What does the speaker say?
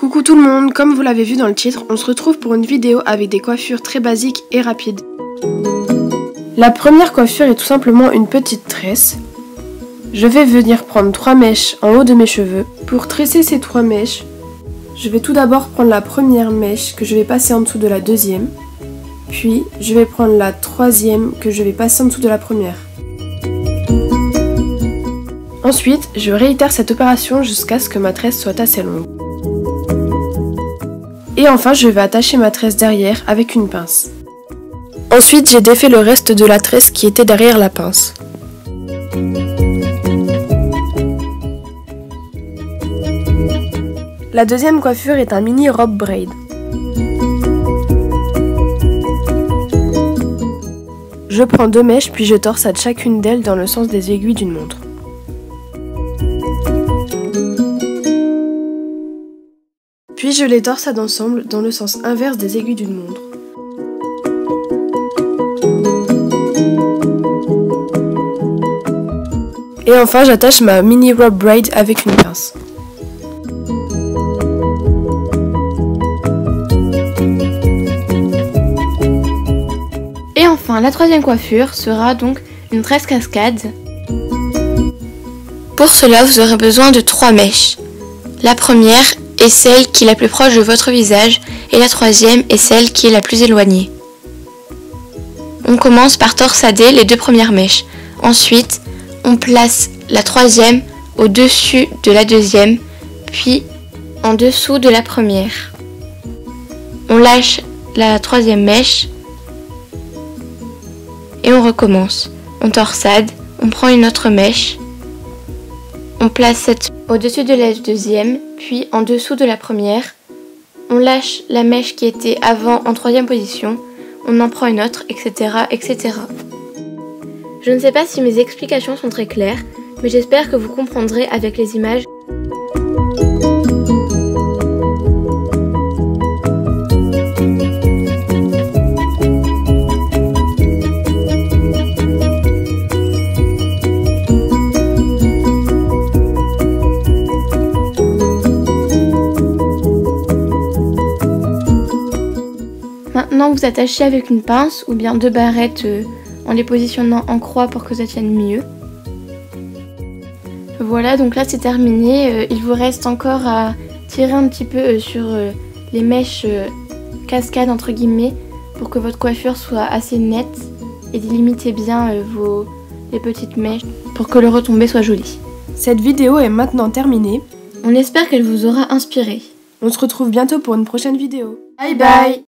Coucou tout le monde, comme vous l'avez vu dans le titre, on se retrouve pour une vidéo avec des coiffures très basiques et rapides. La première coiffure est tout simplement une petite tresse. Je vais venir prendre 3 mèches en haut de mes cheveux. Pour tresser ces 3 mèches, je vais tout d'abord prendre la première mèche que je vais passer en dessous de la deuxième. Puis je vais prendre la troisième que je vais passer en dessous de la première. Ensuite, je réitère cette opération jusqu'à ce que ma tresse soit assez longue. Et enfin, je vais attacher ma tresse derrière avec une pince. Ensuite, j'ai défait le reste de la tresse qui était derrière la pince. La deuxième coiffure est un mini robe braid. Je prends 2 mèches puis je torsade chacune d'elles dans le sens des aiguilles d'une montre. Puis je les torsade ensemble dans le sens inverse des aiguilles d'une montre. Et enfin j'attache ma mini robe braid avec une pince. Et enfin la troisième coiffure sera donc une tresse cascade. Pour cela vous aurez besoin de 3 mèches. La première est celle qui est la plus proche de votre visage et la troisième est celle qui est la plus éloignée. On commence par torsader les 2 premières mèches. Ensuite, on place la troisième au-dessus de la deuxième, puis en dessous de la première. On lâche la troisième mèche et on recommence. On torsade, on prend une autre mèche, on place cette au-dessus de la deuxième, puis en dessous de la première. On lâche la mèche qui était avant en troisième position, on en prend une autre, etc., etc. Je ne sais pas si mes explications sont très claires, mais j'espère que vous comprendrez avec les images. Maintenant vous attachez avec une pince ou bien 2 barrettes en les positionnant en croix pour que ça tienne mieux. Voilà, donc là c'est terminé. Il vous reste encore à tirer un petit peu sur les mèches cascades entre guillemets pour que votre coiffure soit assez nette et délimitez bien les petites mèches pour que le retombé soit joli. Cette vidéo est maintenant terminée. On espère qu'elle vous aura inspiré. On se retrouve bientôt pour une prochaine vidéo. Bye bye!